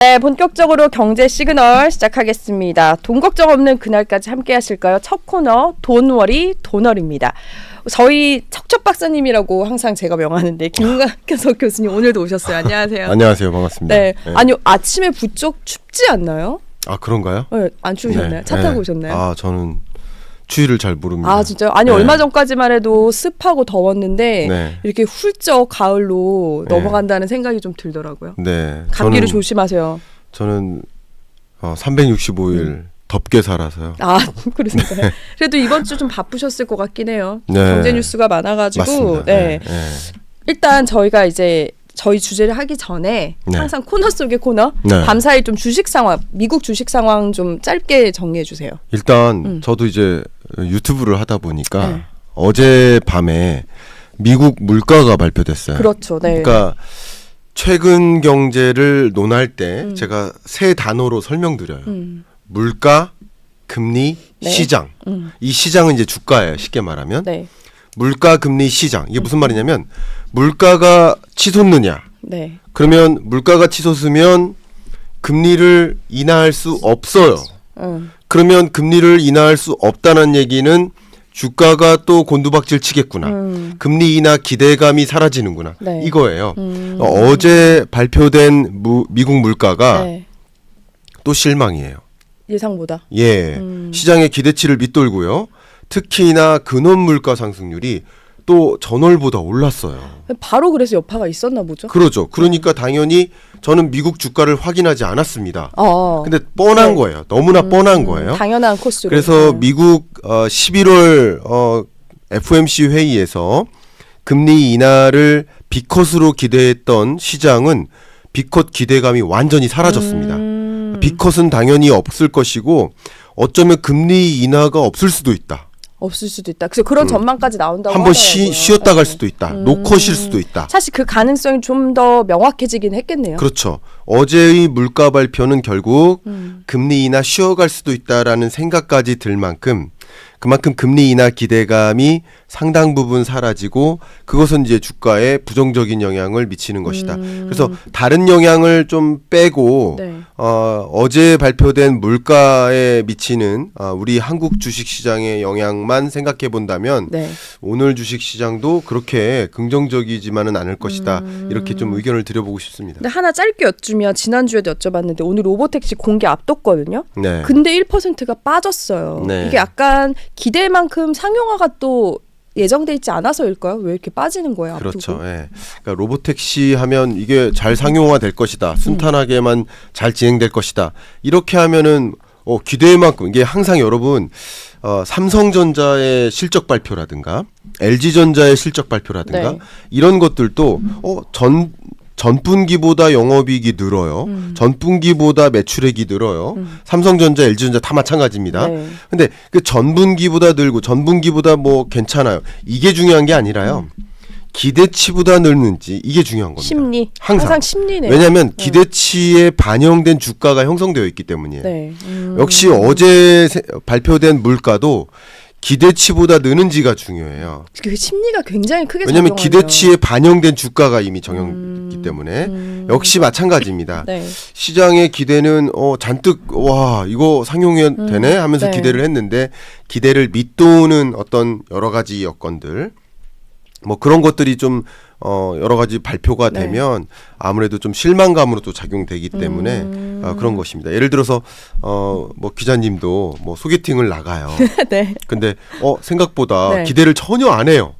네, 본격적으로 경제 시그널 시작하겠습니다. 돈 걱정 없는 그날까지 함께 하실까요? 첫 코너 돈워리 돈얼입니다. 저희 척척 박사님이라고 항상 제가 명하는데 김강석 교수님 오늘도 오셨어요. 안녕하세요. 안녕하세요. 반갑습니다. 네. 아니요, 아침에 부쩍 춥지 않나요? 아, 그런가요? 네, 안 추우셨나요? 네, 차 타고 네. 오셨나요? 아, 저는 추위를 잘 모릅니다. 아, 진짜요? 아니, 네. 얼마 전까지만 해도 습하고 더웠는데 네. 이렇게 훌쩍 가을로 네. 넘어간다는 생각이 좀 들더라고요. 네. 감기를 조심하세요. 저는 365일 덥게 살아서요. 아, 그러신가요? 그래도 이번 주 좀 바쁘셨을 것 같긴 해요. 네. 경제 뉴스가 많아가지고. 맞습니다. 네. 네. 일단 저희가 이제 저희 주제를 하기 전에 네. 항상 코너 속의 코너 네. 밤사이 좀 주식 상황, 미국 주식 상황 좀 짧게 정리해 주세요. 일단 저도 이제 유튜브를 하다 보니까 네. 어젯밤에 미국 물가가 발표됐어요. 그렇죠. 네. 그러니까 최근 경제를 논할 때 제가 세 단어로 설명드려요. 물가, 금리, 네. 시장. 이 시장은 이제 주가예요. 쉽게 말하면. 네. 물가, 금리, 시장. 이게 무슨 말이냐면 물가가 치솟느냐. 네. 그러면 물가가 치솟으면 금리를 인하할 수 없어요. 그러면 금리를 인하할 수 없다는 얘기는 주가가 또 곤두박질 치겠구나. 금리 인하 기대감이 사라지는구나. 네. 이거예요. 어제 발표된 미국 물가가 네. 또 실망이에요. 예상보다. 예, 시장의 기대치를 밑돌고요. 특히나 근원 물가 상승률이 또 전월보다 올랐어요. 바로 그래서 여파가 있었나 보죠. 그러죠. 그러니까 당연히 저는 미국 주가를 확인하지 않았습니다. 어. 근데 뻔한 네. 거예요. 너무나 뻔한 거예요. 당연한 코스로. 그래서 네. 미국 11월 FOMC 회의에서 금리 인하를 B컷으로 기대했던 시장은 B컷 기대감이 완전히 사라졌습니다. B컷은 당연히 없을 것이고 어쩌면 금리 인하가 없을 수도 있다. 없을 수도 있다. 그래서 그런 전망까지 나온다고 한번 하더라고요. 쉬었다 갈 네. 수도 있다. 노컷일 수도 있다. 사실 그 가능성이 좀 더 명확해지긴 했겠네요. 그렇죠. 어제의 물가 발표는 결국 금리 인하 쉬어갈 수도 있다라는 생각까지 들 만큼 그만큼 금리 인하 기대감이 상당 부분 사라지고 그것은 이제 주가에 부정적인 영향을 미치는 것이다. 그래서 다른 영향을 좀 빼고 네. 어제 발표된 물가에 미치는 우리 한국 주식 시장의 영향만 생각해 본다면 네. 오늘 주식 시장도 그렇게 긍정적이지만은 않을 것이다. 이렇게 좀 의견을 드려보고 싶습니다. 근데 하나 짧게 여쭈면 지난주에도 여쭤봤는데 오늘 로보택시 공개 앞뒀거든요. 네. 근데 1%가 빠졌어요. 네. 이게 약간 기대만큼 상용화가 또 예정돼 있지 않아서일까요? 왜 이렇게 빠지는 거예요? 그렇죠. 앞두고? 예. 그러니까 로보택시 하면 이게 잘 상용화될 것이다. 순탄하게만 잘 진행될 것이다. 이렇게 하면은 기대만큼 이게 항상 여러분 삼성전자의 실적 발표라든가 LG전자의 실적 발표라든가 네. 이런 것들도 전분기보다 영업이익이 늘어요. 전분기보다 매출액이 늘어요. 삼성전자, LG전자 다 마찬가지입니다. 네. 근데 그 전분기보다 늘고 전분기보다 뭐 괜찮아요. 이게 중요한 게 아니라요. 기대치보다 늘는지 이게 중요한 겁니다. 심리. 항상 심리네요. 왜냐하면 기대치에 반영된 주가가 형성되어 있기 때문이에요. 네. 역시 어제 발표된 물가도 기대치보다 느는지가 중요해요. 그 심리가 굉장히 크게 왜냐하면 작용하네요. 기대치에 반영된 주가가 이미 정형있기 때문에 역시 마찬가지입니다. 네. 시장의 기대는 잔뜩 와 이거 상용이 되네 하면서 네. 기대를 했는데 기대를 밑도는 어떤 여러 가지 여건들 뭐 그런 것들이 좀 여러 가지 발표가 네. 되면 아무래도 좀 실망감으로 또 작용되기 때문에 그런 것입니다. 예를 들어서 뭐 기자님도 뭐 소개팅을 나가요. 네. 근데 생각보다 네. 기대를 전혀 안 해요.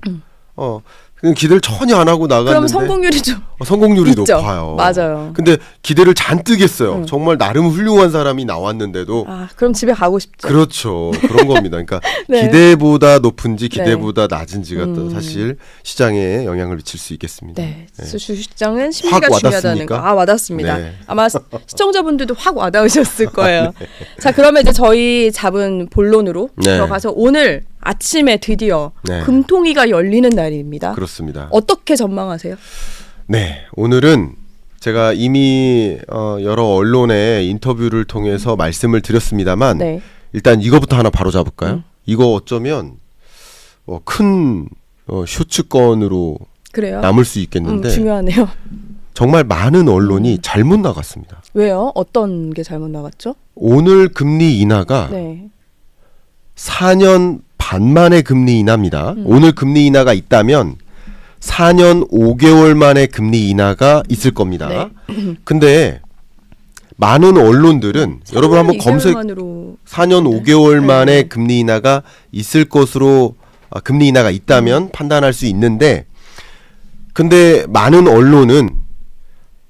그냥 기대를 전혀 안 하고 나갔는데 그럼 성공률이 좀 성공률이 있죠. 높아요. 맞아요. 근데 기대를 잔뜩 했어요. 정말 나름 훌륭한 사람이 나왔는데도 그럼 집에 가고 싶죠. 그렇죠. 그런 겁니다. 그러니까 네. 기대보다 높은지 기대보다 낮은지가 또 사실 시장에 영향을 미칠 수 있겠습니다. 네, 네. 주식시장은 심리가 확 중요하다는 거. 와닿습니까? 와닿습니다. 네. 아마 시청자분들도 확 와닿으셨을 거예요. 자, 그러면 이제 저희 잡은 본론으로 네. 들어가서 오늘 아침에 드디어 네. 금통위가 열리는 날입니다. 그렇습니다. 어떻게 전망하세요? 네, 오늘은 제가 이미 여러 언론의 인터뷰를 통해서 말씀을 드렸습니다만 네. 일단 이거부터 하나 바로 잡을까요? 이거 어쩌면 큰 쇼츠건으로 그래요? 남을 수 있겠는데 중요하네요. 정말 많은 언론이 잘못 나갔습니다. 왜요? 어떤 게 잘못 나갔죠? 오늘 금리 인하가 네. 4년 반 만에 금리 인하입니다. 오늘 금리 인하가 있다면 4년 5개월 만에 금리 인하가 있을 겁니다. 네. 근데 많은 언론들은 여러분 한번 검색 4년 5개월 만에 금리 인하가 있을 것으로 금리 인하가 있다면 판단할 수 있는데 근데 많은 언론은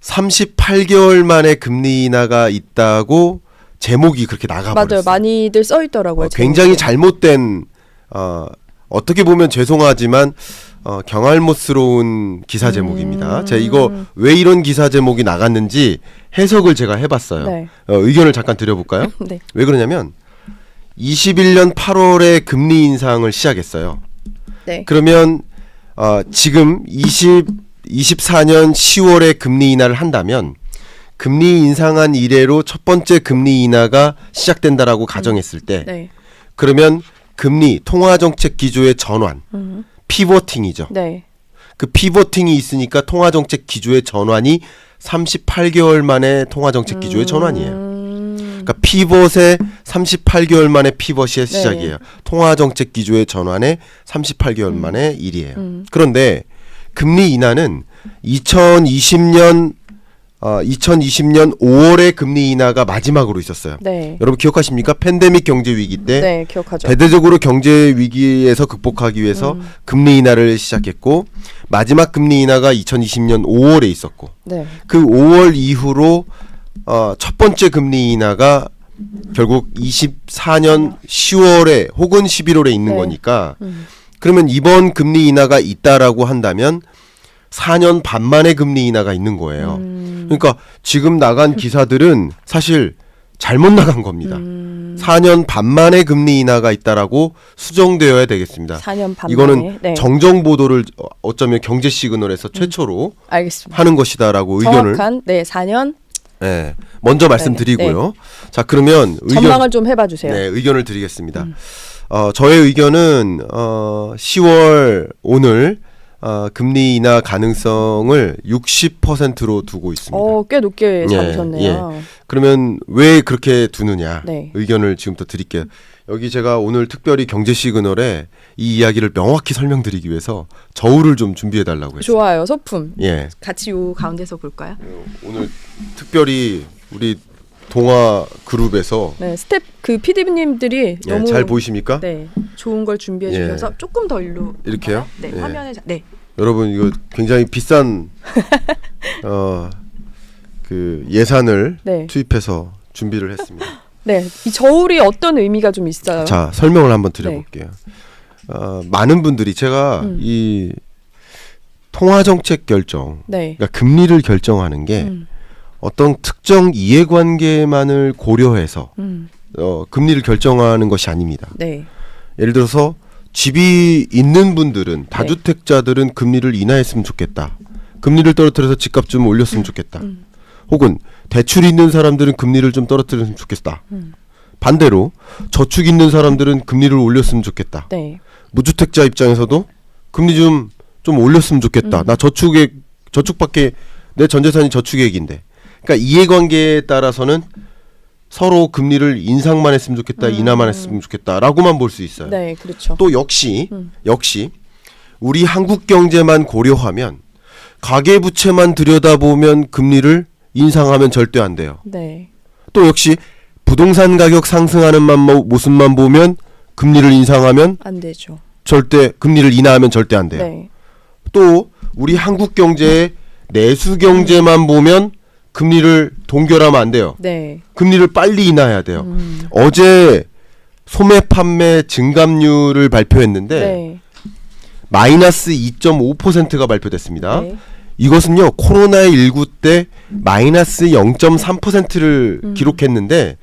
38개월 만에 금리 인하가 있다고 제목이 그렇게 나가버렸어요. 맞아요. 많이들 써 있더라고요. 굉장히 잘못된 어떻게 보면 죄송하지만 경알못스러운 기사 제목입니다. 제가 이거 왜 이런 기사 제목이 나갔는지 해석을 제가 해봤어요. 네. 의견을 잠깐 드려볼까요? 네. 왜 그러냐면 21년 8월에 금리 인상을 시작했어요. 네. 그러면 지금 24년 10월에 금리 인하를 한다면 금리 인상한 이래로 첫 번째 금리 인하가 시작된다라고 가정했을 때 네. 그러면 금리 통화정책 기조의 전환 피보팅이죠. 네. 그 피보팅이 있으니까 통화정책 기조의 전환이 38개월 만에 통화정책 기조의 전환이에요. 그러니까 피벗의 38개월 만에 피벗의 시작이에요. 통화정책 기조의 전환의 38개월 만의 일이에요. 그런데 금리 인하는 2020년 5월에 금리 인하가 마지막으로 있었어요. 네. 여러분 기억하십니까? 팬데믹 경제 위기 때 네, 기억하죠. 대대적으로 경제 위기에서 극복하기 위해서 금리 인하를 시작했고 마지막 금리 인하가 2020년 5월에 있었고 네. 그 5월 이후로 첫 번째 금리 인하가 결국 24년 10월에 혹은 11월에 있는 네. 거니까 그러면 이번 금리 인하가 있다라고 한다면 4년 반 만에 금리 인하가 있는 거예요. 그러니까 지금 나간 기사들은 사실 잘못 나간 겁니다. 4년 반 만에 금리 인하가 있다라고 수정되어야 되겠습니다. 4년 반 이거는 만에. 네. 정정 보도를 어쩌면 경제 시그널에서 최초로 알겠습니다. 하는 것이다라고 의견을 정확한 4년 네, 먼저 말씀드리고요. 자, 그러면 전망을 좀 해봐 주세요. 네, 의견을 드리겠습니다. 저의 의견은 10월 오늘 금리 인하 가능성을 60%로 두고 있습니다. 꽤 높게 잡으셨네요. 그러면 왜 그렇게 두느냐 네. 의견을 지금부터 드릴게요. 여기 제가 오늘 특별히 경제 시그널에 이 이야기를 명확히 설명드리기 위해서 저울을 좀 준비해달라고 했어요. 좋아요. 소품. 예. 같이 요 가운데서 볼까요? 오늘 특별히 우리 동아 그룹에서 네, 스텝 그 PD님들이 예, 너무 잘 보이십니까? 네, 좋은 걸 준비해 예. 주셔서 조금 더 일로 이렇게요? 네, 예. 화면에 네. 여러분 이거 굉장히 비싼 그 예산을 네. 투입해서 준비를 했습니다. 네, 이 저울이 어떤 의미가 좀 있어요? 자, 설명을 한번 드려볼게요. 많은 분들이 제가 이 통화정책 결정, 네. 그러니까 금리를 결정하는 게 어떤 특정 이해관계만을 고려해서 금리를 결정하는 것이 아닙니다. 네. 예를 들어서 집이 있는 분들은 다주택자들은 금리를 인하했으면 좋겠다. 금리를 떨어뜨려서 집값 좀 올렸으면 좋겠다. 혹은 대출 있는 사람들은 금리를 좀 떨어뜨렸으면 좋겠다. 반대로 저축 있는 사람들은 금리를 올렸으면 좋겠다. 네. 무주택자 입장에서도 금리 좀 올렸으면 좋겠다. 나 저축밖에 내 전재산이 저축액인데. 그러니까 이해관계에 따라서는 서로 금리를 인상만 했으면 좋겠다, 인하만 했으면 좋겠다라고만 볼 수 있어요. 네, 그렇죠. 또 역시 우리 한국 경제만 고려하면 가계 부채만 들여다보면 금리를 인상하면 절대 안 돼요. 네. 또 역시 부동산 가격 상승하는 모습만 보면 금리를 인상하면 안 되죠. 절대 금리를 인하하면 절대 안 돼요. 네. 또 우리 한국 경제의 내수 경제만 보면 금리를 동결하면 안 돼요. 네. 금리를 빨리 인하해야 돼요. 어제 소매 판매 증감률을 발표했는데 네. 마이너스 2.5%가 발표됐습니다. 네. 이것은요 코로나19 때 마이너스 0.3%를 기록했는데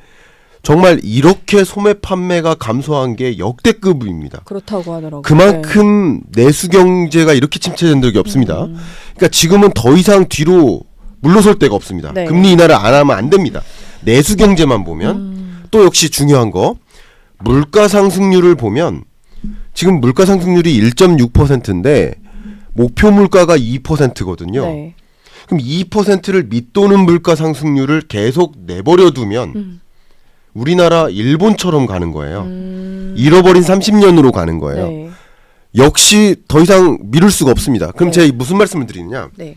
정말 이렇게 소매 판매가 감소한 게 역대급입니다. 그렇다고 하더라고요. 그만큼 내수 경제가 이렇게 침체된 적이 없습니다. 그러니까 지금은 더 이상 뒤로 물러설 데가 없습니다. 네. 금리 인하를 안 하면 안 됩니다. 내수 경제만 보면 또 역시 중요한 거 물가 상승률을 보면 지금 물가 상승률이 1.6%인데 목표 물가가 2%거든요. 네. 그럼 2%를 밑도는 물가 상승률을 계속 내버려 두면 우리나라 일본처럼 가는 거예요. 잃어버린 30년으로 가는 거예요. 네. 역시 더 이상 미룰 수가 없습니다. 그럼 네. 제가 무슨 말씀을 드리느냐? 네.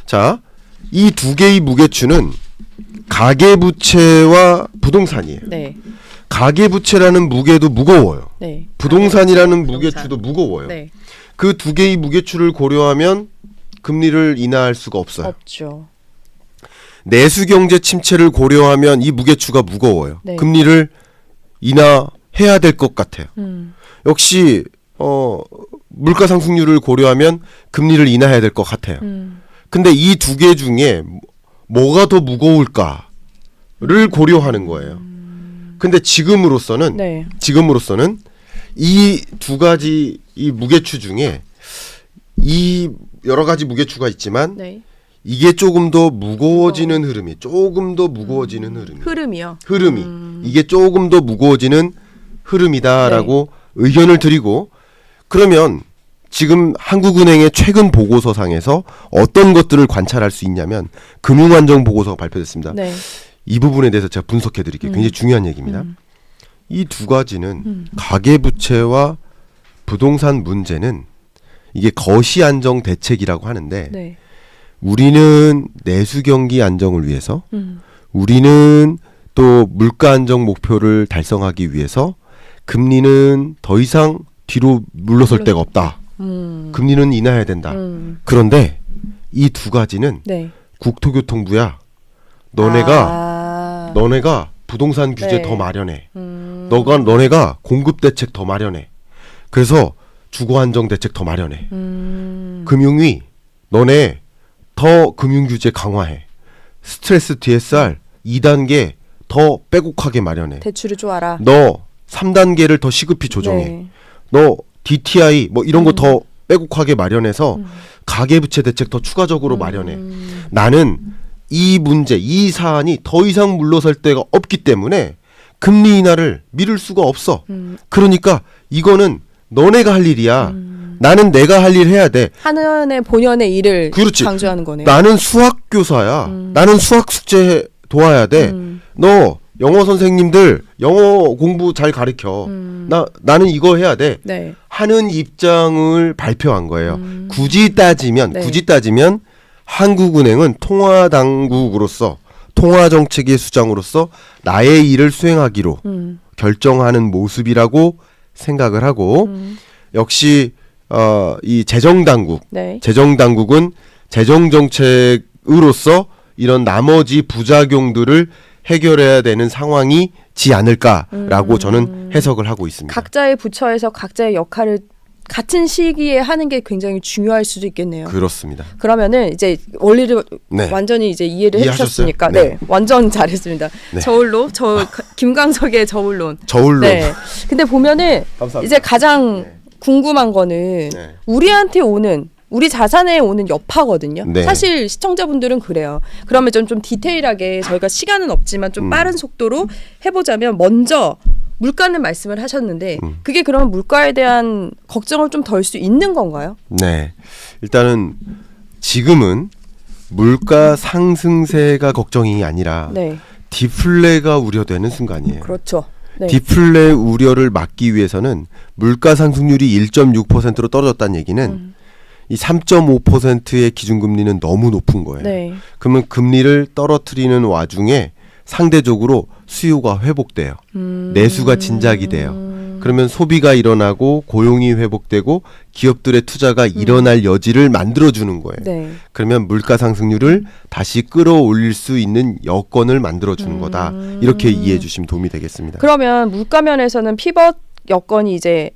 자, 이 두 개의 무게추는 가계부채와 부동산이에요. 네. 가계부채라는 무게도 무거워요. 네. 부동산이라는 부동산. 무게추도 무거워요. 네. 그 두 개의 무게추를 고려하면 금리를 인하할 수가 없어요. 없죠. 내수 경제 침체를 고려하면 이 무게추가 무거워요. 네. 금리를 인하해야 될 것 같아요. 역시 물가 상승률을 고려하면 금리를 인하해야 될 것 같아요. 근데 이 두 개 중에 뭐가 더 무거울까를 고려하는 거예요. 근데 지금으로서는 네. 이 두 가지 이 무게추 중에 이 여러 가지 무게추가 있지만 네. 이게 조금 더 무거워지는 흐름이 흐름이 이게 조금 더 무거워지는 흐름이다라고 의견을 드리고, 그러면 지금 한국은행의 최근 보고서상에서 어떤 것들을 관찰할 수 있냐면 금융안정 보고서가 발표됐습니다. 네. 이 부분에 대해서 제가 분석해 드릴게요. 굉장히 중요한 얘기입니다. 이 두 가지는 가계부채와 부동산 문제는 이게 거시 안정 대책이라고 하는데 네. 우리는 내수 경기 안정을 위해서 우리는 또 물가 안정 목표를 달성하기 위해서 금리는 더 이상 뒤로 물러설 데가 없다. 금리는 인하해야 된다. 그런데 이 두 가지는 네. 국토교통부야. 너네가 부동산 규제 네. 더 마련해. 너네가 공급 대책 더 마련해. 그래서 주거 안정 대책 더 마련해. 금융위 너네 더 금융 규제 강화해. 스트레스 DSR 2단계 더 빼곡하게 마련해. 대출을 쪼아라. 너 3단계를 더 시급히 조정해. 네. 너 DTI 뭐 이런 거 더 빼곡하게 마련해서 가계부채 대책 더 추가적으로 마련해. 나는 이 문제, 이 사안이 더 이상 물러설 데가 없기 때문에 금리 인하를 미룰 수가 없어. 그러니까 이거는 너네가 할 일이야. 나는 내가 할 일 해야 돼. 하나의 본연의 일을 그렇지. 강조하는 거네요. 나는 수학 교사야. 나는 수학 숙제 도와야 돼. 너 영어 선생님들 영어 공부 잘 가르쳐. 나는 이거 해야 돼. 네. 하는 입장을 발표한 거예요. 굳이 따지면 한국은행은 통화당국으로서 통화정책의 수장으로서 나의 일을 수행하기로 결정하는 모습이라고 생각을 하고, 역시 이 재정당국은 재정정책으로서 이런 나머지 부작용들을 해결해야 되는 상황이지 않을까라고 저는 해석을 하고 있습니다. 각자의 부처에서 각자의 역할을 같은 시기에 하는 게 굉장히 중요할 수도 있겠네요. 그렇습니다. 그러면은 이제 원리를 네. 완전히 이제 이해를 이해하셨어요? 해주셨으니까 네. 네, 완전 잘했습니다. 네. 김광석의 저울론. 저울로. 네. 근데 보면은 감사합니다. 이제 가장 궁금한 거는 네. 우리한테 오는 우리 자산에 오는 여파거든요. 네. 사실 시청자분들은 그래요. 그러면 좀 디테일하게 저희가 시간은 없지만 좀 빠른 속도로 해보자면, 먼저 물가는 말씀을 하셨는데 그게 그러면 물가에 대한 걱정을 좀 덜 수 있는 건가요? 네. 일단은 지금은 물가 상승세가 걱정이 아니라 네. 디플레가 우려되는 순간이에요. 그렇죠. 네. 디플레 우려를 막기 위해서는 물가 상승률이 1.6%로 떨어졌다는 얘기는 이 3.5%의 기준금리는 너무 높은 거예요. 네. 그러면 금리를 떨어뜨리는 와중에 상대적으로 수요가 회복돼요. 내수가 진작이 돼요. 그러면 소비가 일어나고 고용이 회복되고 기업들의 투자가 일어날 여지를 만들어주는 거예요. 네. 그러면 물가 상승률을 다시 끌어올릴 수 있는 여건을 만들어주는 거다. 이렇게 이해해 주시면 도움이 되겠습니다. 그러면 물가 면에서는 피벗 여건이 이제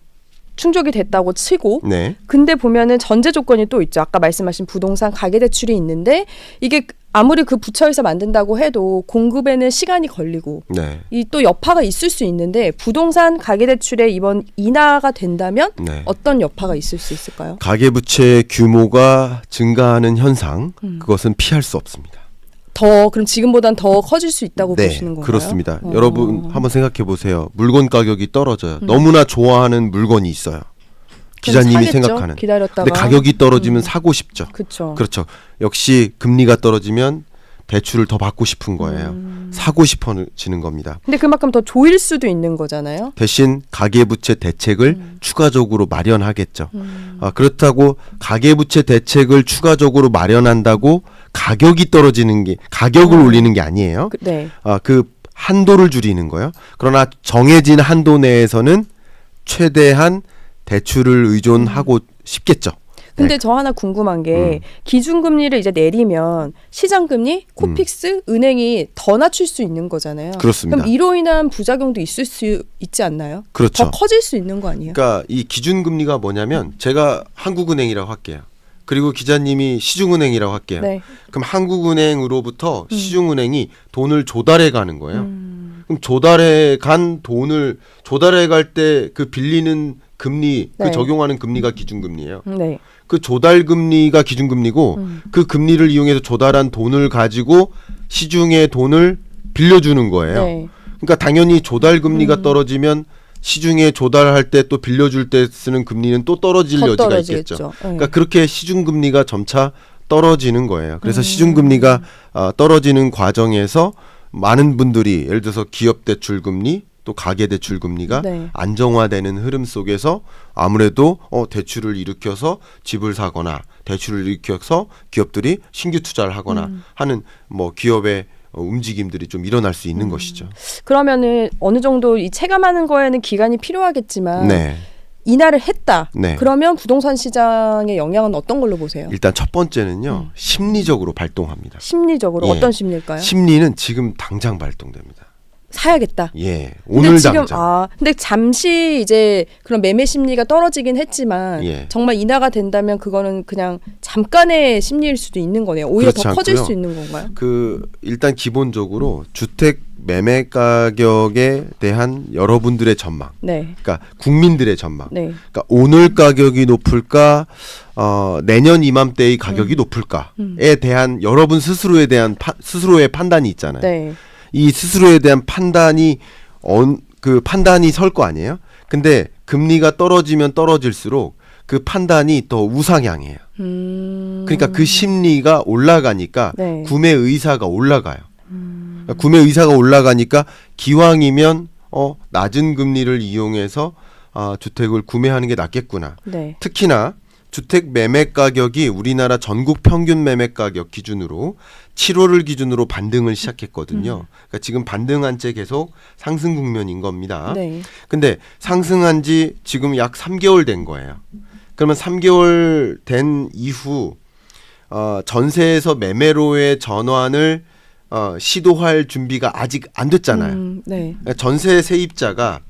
충족이 됐다고 치고, 네. 근데 보면은 전제 조건이 또 있죠. 아까 말씀하신 부동산 가계대출이 있는데 이게 아무리 그 부처에서 만든다고 해도 공급에는 시간이 걸리고 네. 이 또 여파가 있을 수 있는데, 부동산 가계대출에 이번 인하가 된다면 네. 어떤 여파가 있을 수 있을까요? 가계부채 규모가 증가하는 현상, 그것은 피할 수 없습니다. 그럼 지금보단 더 커질 수 있다고 보시는 건가요? 그렇습니다. 여러분 한번 생각해 보세요. 물건 가격이 떨어져요. 너무나 좋아하는 물건이 있어요. 기자님이 사겠죠? 생각하는. 기다렸다가. 근데 가격이 떨어지면 사고 싶죠. 그렇죠. 그렇죠. 역시 금리가 떨어지면 대출을 더 받고 싶은 거예요. 사고 싶어지는 겁니다. 근데 그만큼 더 조일 수도 있는 거잖아요. 대신 가계부채 대책을 추가적으로 마련하겠죠. 그렇다고 가계부채 대책을 추가적으로 마련한다고 가격이 떨어지는 게 가격을 올리는 게 아니에요. 네. 그 한도를 줄이는 거예요. 그러나 정해진 한도 내에서는 최대한 대출을 의존하고 싶겠죠. 근데 네. 저 하나 궁금한 게 기준금리를 이제 내리면 시장금리, 코픽스, 은행이 더 낮출 수 있는 거잖아요. 그렇습니다. 그럼 이로 인한 부작용도 있을 수 있지 않나요? 그렇죠. 더 커질 수 있는 거 아니에요? 그러니까 이 기준금리가 뭐냐면 제가 한국은행이라고 할게요. 그리고 기자님이 시중은행이라고 할게요. 네. 그럼 한국은행으로부터 시중은행이 돈을 조달해 가는 거예요. 그럼 조달해 간 돈을 조달해 갈 때 그 빌리는 금리, 네. 그 적용하는 금리가 기준금리예요. 네. 그 조달금리가 기준금리고 그 금리를 이용해서 조달한 돈을 가지고 시중에 돈을 빌려주는 거예요. 네. 그러니까 당연히 조달금리가 떨어지면 시중에 조달할 때 또 빌려줄 때 쓰는 금리는 또 떨어질 더 여지가 떨어지겠죠. 있겠죠. 네. 그러니까 그렇게 시중금리가 점차 떨어지는 거예요. 그래서 시중금리가 떨어지는 과정에서 많은 분들이 예를 들어서 기업대출금리 또 가계대출금리가 네. 안정화되는 흐름 속에서 아무래도 대출을 일으켜서 집을 사거나 대출을 일으켜서 기업들이 신규 투자를 하거나 하는 뭐 기업의 움직임들이 좀 일어날 수 있는 것이죠. 그러면은 어느 정도 이 체감하는 거에는 기간이 필요하겠지만 네. 인하를 했다. 네. 그러면 부동산 시장의 영향은 어떤 걸로 보세요? 일단 첫 번째는요. 심리적으로 발동합니다. 심리적으로 예. 어떤 심리일까요? 심리는 지금 당장 발동됩니다. 사야겠다. 예. 근데 오늘 지금 당장. 근데 잠시 이제 그런 매매 심리가 떨어지긴 했지만 예. 정말 인하가 된다면 그거는 그냥 잠깐의 심리일 수도 있는 거네요. 오히려 그렇지 더 커질 않고요. 수 있는 건가요? 일단 기본적으로 주택 매매 가격에 대한 여러분들의 전망. 네. 그러니까 국민들의 전망. 네. 그러니까 오늘 가격이 높을까, 내년 이맘때의 가격이 높을까에 대한 여러분 스스로에 대한 스스로의 판단이 있잖아요. 네. 이 스스로에 대한 판단이 그 판단이 설 거 아니에요? 근데 금리가 떨어지면 떨어질수록 그 판단이 더 우상향해요. 그러니까 그 심리가 올라가니까 네. 구매 의사가 올라가요. 그러니까 구매 의사가 올라가니까 기왕이면 낮은 금리를 이용해서 주택을 구매하는 게 낫겠구나. 네. 특히나 주택 매매 가격이 우리나라 전국 평균 매매 가격 기준으로 7월을 기준으로 반등을 시작했거든요. 그러니까 지금 반등한 채 계속 상승 국면인 겁니다. 네. 근데 상승한 지 지금 약 3개월 된 거예요. 그러면 3개월 된 이후 전세에서 매매로의 전환을 시도할 준비가 아직 안 됐잖아요. 네. 그러니까 전세 세입자가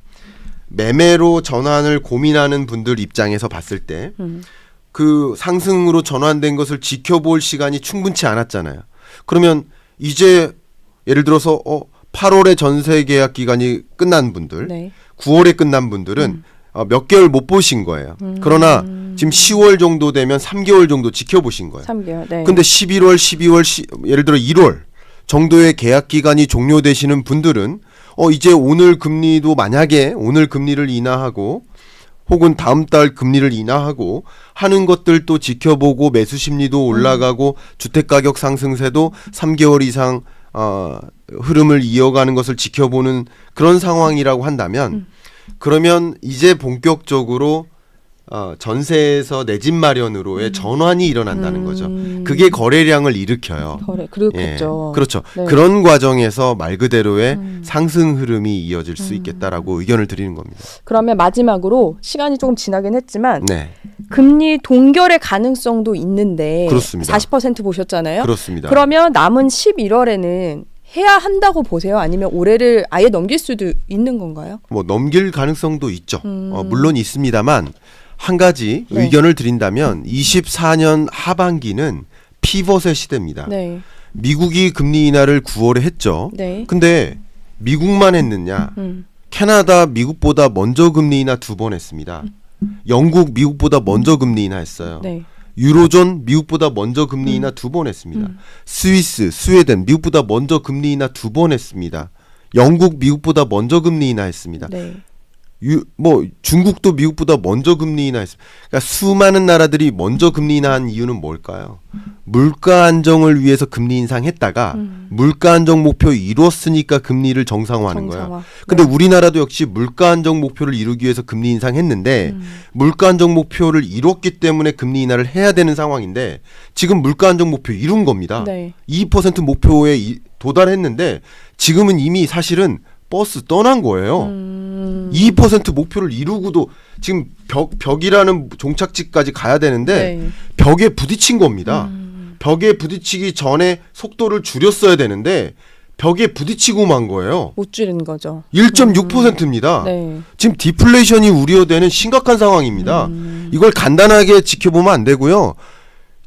매매로 전환을 고민하는 분들 입장에서 봤을 때 그 상승으로 전환된 것을 지켜볼 시간이 충분치 않았잖아요. 그러면 이제 예를 들어서 8월에 전세 계약 기간이 끝난 분들, 네. 9월에 끝난 분들은 몇 개월 못 보신 거예요. 그러나 지금 10월 정도 되면 3개월 정도 지켜보신 거예요. 3개월. 네. 근데 11월, 12월, 예를 들어 1월 정도의 계약 기간이 종료되시는 분들은 이제 오늘 금리도 만약에 오늘 금리를 인하하고 혹은 다음 달 금리를 인하하고 하는 것들도 지켜보고 매수 심리도 올라가고 주택 가격 상승세도 3개월 이상 흐름을 이어가는 것을 지켜보는 그런 상황이라고 한다면 그러면 이제 본격적으로 전세에서 내 집 마련으로의 전환이 일어난다는 거죠. 그게 거래량을 일으켜요. 그렇겠죠. 그렇죠. 네. 그런 과정에서 말 그대로의 상승 흐름이 이어질 수 있겠다라고 의견을 드리는 겁니다. 그러면 마지막으로 시간이 조금 지나긴 했지만 네, 금리 동결의 가능성도 있는데 그렇습니다. 40% 보셨잖아요. 그렇습니다. 그러면 남은 11월에는 해야 한다고 보세요? 아니면 올해를 아예 넘길 수도 있는 건가요? 뭐 넘길 가능성도 있죠. 물론 있습니다만 한 가지 네. 의견을 드린다면 24년 하반기는 피벗의 시대입니다. 네. 미국이 금리 인하를 9월에 했죠. 네. 근데 미국만 했느냐? 캐나다 미국보다 먼저 금리 인하 2번 했습니다. 영국 미국보다 먼저 금리 인하했어요. 네. 유로존 미국보다 먼저 금리 인하 2번 했습니다. 스위스, 스웨덴 미국보다 먼저 금리 인하 2번 했습니다. 영국 미국보다 먼저 금리 인하했습니다. 네. 뭐 중국도 미국보다 먼저 금리 인하했습니다. 그러니까 수많은 나라들이 먼저 금리 인하한 이유는 뭘까요? 물가 안정을 위해서 금리 인상했다가 물가 안정 목표 이뤘으니까 금리를 정상화하는 거예요. 근데 우리나라도 역시 물가 안정 목표를 이루기 위해서 금리 인상했는데 물가 안정 목표를 이뤘기 때문에 금리 인하를 해야 되는 상황인데 지금 물가 안정 목표 이룬 겁니다. 네. 2% 목표에 도달했는데 지금은 이미 사실은 버스 떠난 거예요. 2% 목표를 이루고도 지금 벽이라는 종착지까지 가야 되는데 네. 벽에 부딪힌 겁니다. 벽에 부딪히기 전에 속도를 줄였어야 되는데 벽에 부딪히고 만 거예요. 못 줄이는 거죠. 1.6%입니다. 네. 지금 디플레이션이 우려되는 심각한 상황입니다. 이걸 간단하게 지켜보면 안 되고요.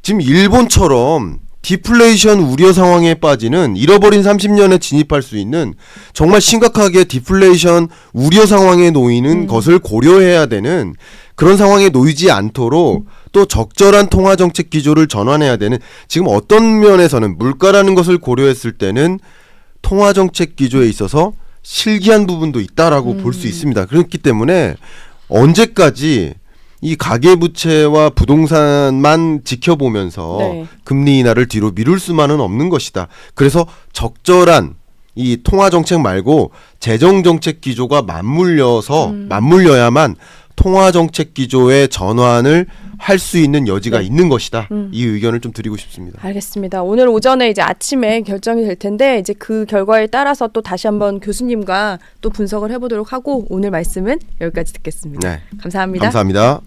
지금 일본처럼 디플레이션 우려 상황에 빠지는 잃어버린 30년에 진입할 수 있는 정말 심각하게 디플레이션 우려 상황에 놓이는 것을 고려해야 되는 그런 상황에 놓이지 않도록 또 적절한 통화정책 기조를 전환해야 되는 지금 어떤 면에서는 물가라는 것을 고려했을 때는 통화정책 기조에 있어서 실기한 부분도 있다라고 볼 수 있습니다. 그렇기 때문에 언제까지 이 가계부채와 부동산만 지켜보면서 네. 금리 인하를 뒤로 미룰 수만은 없는 것이다. 그래서 적절한 이 통화정책 말고 재정정책 기조가 맞물려야만 통화정책 기조의 전환을 할 수 있는 여지가 있는 것이다. 이 의견을 좀 드리고 싶습니다. 알겠습니다. 오늘 오전에 이제 아침에 결정이 될 텐데 이제 그 결과에 따라서 또 다시 한번 교수님과 또 분석을 해보도록 하고 오늘 말씀은 여기까지 듣겠습니다. 네. 감사합니다. 감사합니다.